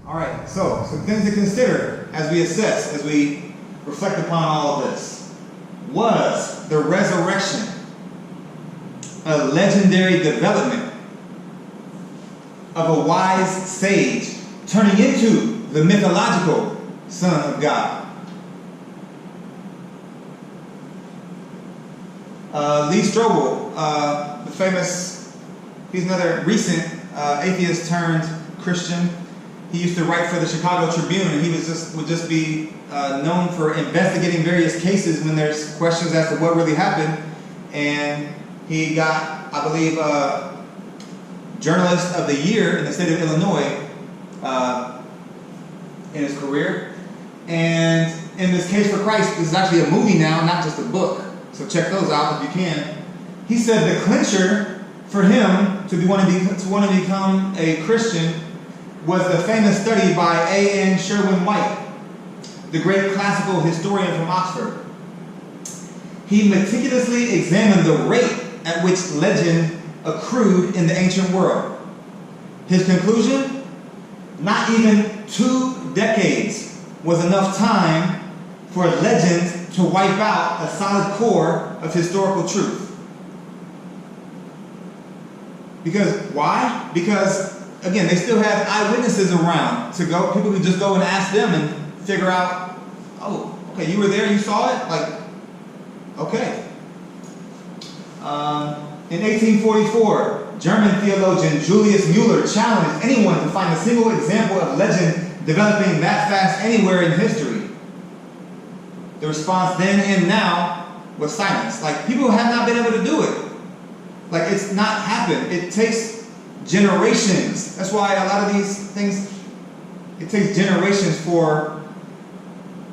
All right, so some things to consider as we assess, as we reflect upon all of this. Was the resurrection a legendary development of a wise sage turning into the mythological Son of God? Lee Strobel, the famous, he's another recent atheist turned Christian. He used to write for the Chicago Tribune, and he would just be known for investigating various cases when there's questions as to what really happened. And he got, I believe, Journalist of the Year in the state of Illinois in his career. And in this Case for Christ, this is actually a movie now, not just a book. So check those out if you can. He said the clincher for him to want to become a Christian was the famous study by A.N. Sherwin White, the great classical historian from Oxford. He meticulously examined the rate at which legend accrued in the ancient world. His conclusion? Not even 2 decades was enough time for legend to wipe out a solid core of historical truth. Because, why? Because, again, they still had eyewitnesses around to go. People could just go and ask them and figure out, oh, okay, you were there, you saw it? Like, okay. In 1844, German theologian Julius Mueller challenged anyone to find a single example of legend developing that fast anywhere in history. The response then and now was silence. Like, people have not been able to do it. Like, it's not happened. It takes generations. That's why a lot of these things, it takes generations for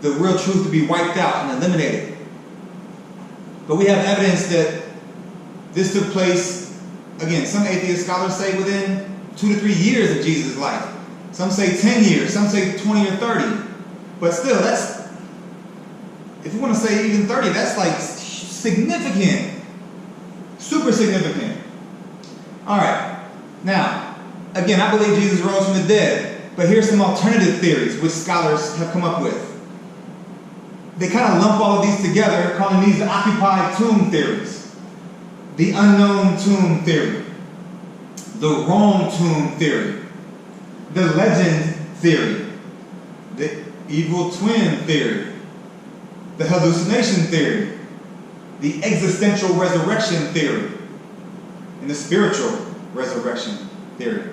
the real truth to be wiped out and eliminated. But we have evidence that this took place, again, some atheist scholars say within 2 to 3 years of Jesus' life. Some say 10 years, some say 20 or 30. But still, that's, if you want to say even 30, that's like significant. Super significant. All right. Now, again, I believe Jesus rose from the dead, but here's some alternative theories which scholars have come up with. They kind of lump all of these together, calling these the occupied tomb theories, the unknown tomb theory, the wrong tomb theory, the legend theory, the evil twin theory, the hallucination theory, the existential resurrection theory, and the spiritual resurrection theory.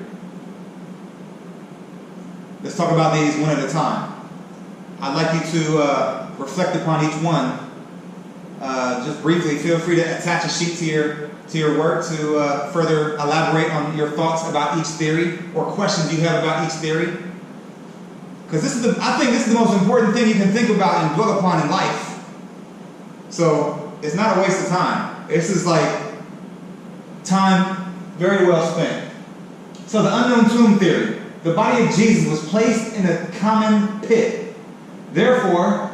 Let's talk about these one at a time. I'd like you to reflect upon each one. Just briefly, feel free to attach a sheet to your work to further elaborate on your thoughts about each theory or questions you have about each theory. Because I think this is the most important thing you can think about and dwell upon in life. So it's not a waste of time. This is like time very well spent. So the unknown tomb theory. The body of Jesus was placed in a common pit. Therefore,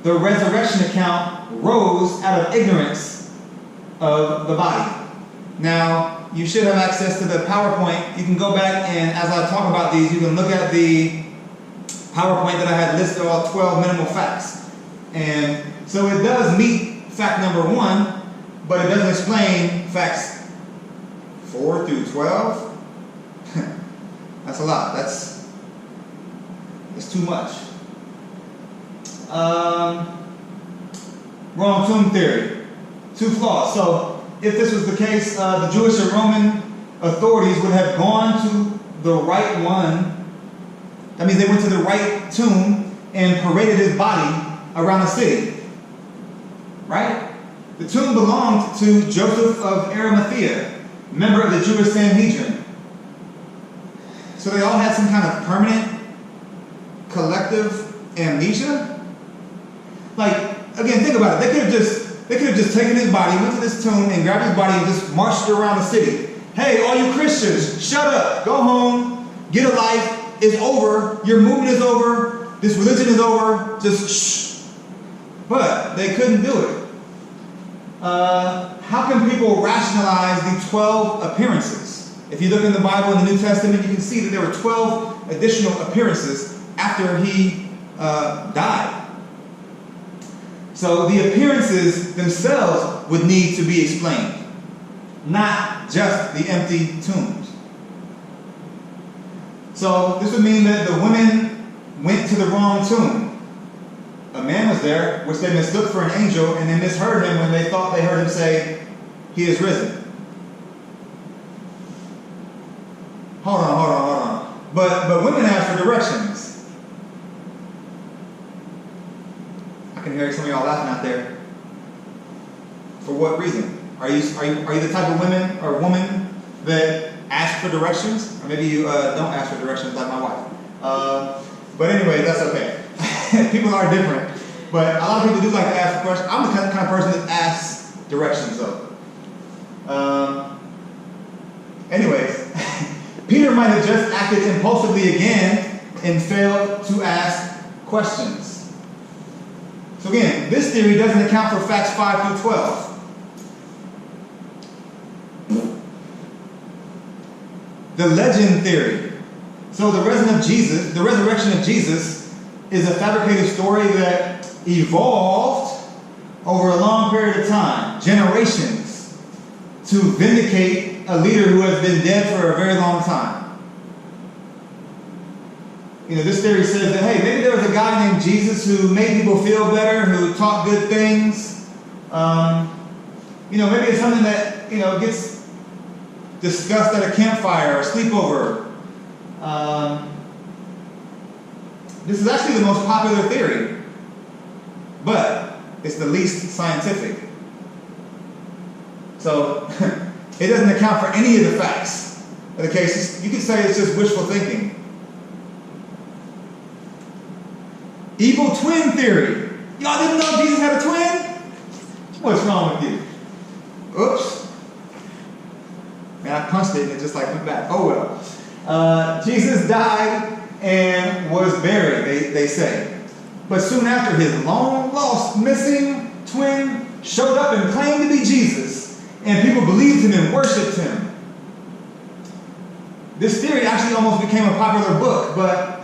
the resurrection account rose out of ignorance of the body. Now, you should have access to the PowerPoint. You can go back and, as I talk about these, you can look at the PowerPoint that I had listed all 12 minimal facts. And so it does meet fact number 1, but it doesn't explain facts 4 through 12. That's a lot. That's too much. Wrong tomb theory. 2 flaws. So if this was the case, the Jewish and Roman authorities would have gone to the right one. That means they went to the right tomb and paraded his body around the city. Right? The tomb belonged to Joseph of Arimathea, member of the Jewish Sanhedrin. So they all had some kind of permanent, collective amnesia. Like, again, think about it. They could have just taken his body, went to this tomb, and grabbed his body and just marched it around the city. Hey, all you Christians, shut up, go home, get a life. It's over. Your movement is over. This religion is over. Just shh. But they couldn't do it. How can people rationalize the 12 appearances? If you look in the Bible in the New Testament, you can see that there were 12 additional appearances after he died. So the appearances themselves would need to be explained, not just the empty tombs. So this would mean that the women went to the wrong tomb. A man was there, which they mistook for an angel, and they misheard him when they thought they heard him say, "He is risen." Hold on. But women asked for directions. I can hear some of y'all laughing out there. For what reason? Are you the type of woman that ask for directions? Or maybe you don't ask for directions like my wife. But anyway, that's okay. People are different. But a lot of people do like to ask questions. I'm the kind of person that asks directions though. Anyways, Peter might have just acted impulsively again and failed to ask questions. So again, this theory doesn't account for facts 5 through 12. The legend theory. So the resurrection of Jesus is a fabricated story that evolved over a long period of time, generations, to vindicate a leader who has been dead for a very long time. This theory says that, hey, maybe there was a guy named Jesus who made people feel better, who taught good things. Maybe it's something that, gets discussed at a campfire or a sleepover. This is actually the most popular theory, but it's the least scientific. So it doesn't account for any of the facts of the case. You could say it's just wishful thinking. Evil twin theory. Y'all didn't know Jesus had a twin? What's wrong with you? Oops. Man, I punched it and it just went back. Oh well. Jesus died and was buried, they say. But soon after, his long-lost missing twin showed up and claimed to be Jesus, and people believed him and worshipped him. This theory actually almost became a popular book, but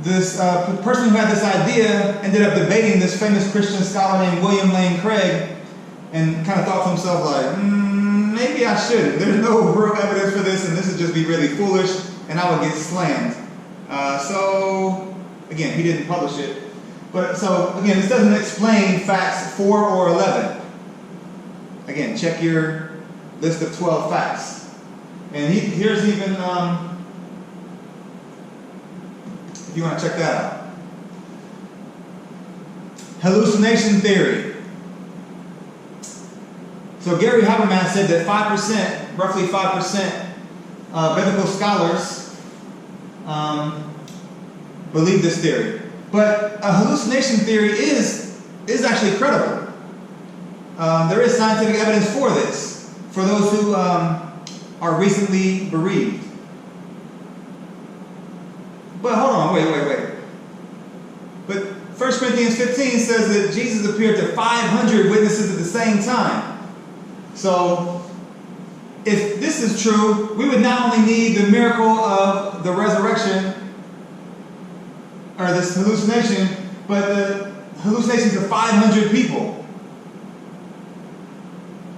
this person who had this idea ended up debating this famous Christian scholar named William Lane Craig, and kind of thought to himself maybe I shouldn't. There's no real evidence for this, and this would just be really foolish, and I would get slammed. So, again, he didn't publish it. But so, again, this doesn't explain facts 4 or 11. Again, check your list of 12 facts. And here's even, if you want to check that out. Hallucination theory. So Gary Habermas said that 5%, roughly 5%, biblical scholars believe this theory. But a hallucination theory is actually credible. There is scientific evidence for this, for those who are recently bereaved. But hold on, wait. But 1 Corinthians 15 says that Jesus appeared to 500 witnesses at the same time. So, if this is true, we would not only need the miracle of the resurrection, or this hallucination, but the hallucinations of 500 people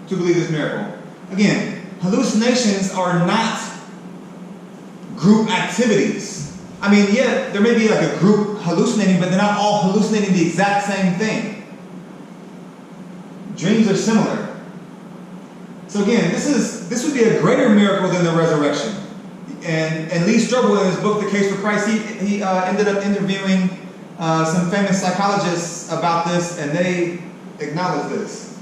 to believe this miracle. Again, hallucinations are not group activities. I mean, yeah, there may be a group hallucinating, but they're not all hallucinating the exact same thing. Dreams are similar. So again, this would be a greater miracle than the resurrection. And Lee Strobel, in his book, The Case for Christ, he ended up interviewing some famous psychologists about this, and they acknowledged this.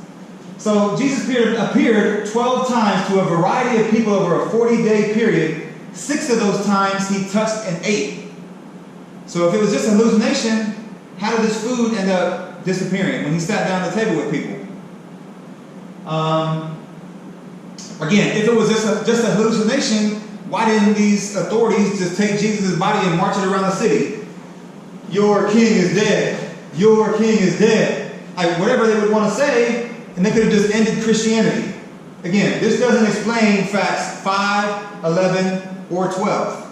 So Jesus appeared 12 times to a variety of people over a 40-day period. 6 of those times he touched and ate. So if it was just a hallucination, how did this food end up disappearing when he sat down at the table with people? Again, if it was just a hallucination, why didn't these authorities just take Jesus' body and march it around the city? Your king is dead. Your king is dead. Whatever they would want to say, and they could have just ended Christianity. Again, this doesn't explain facts 5, 11, or 12.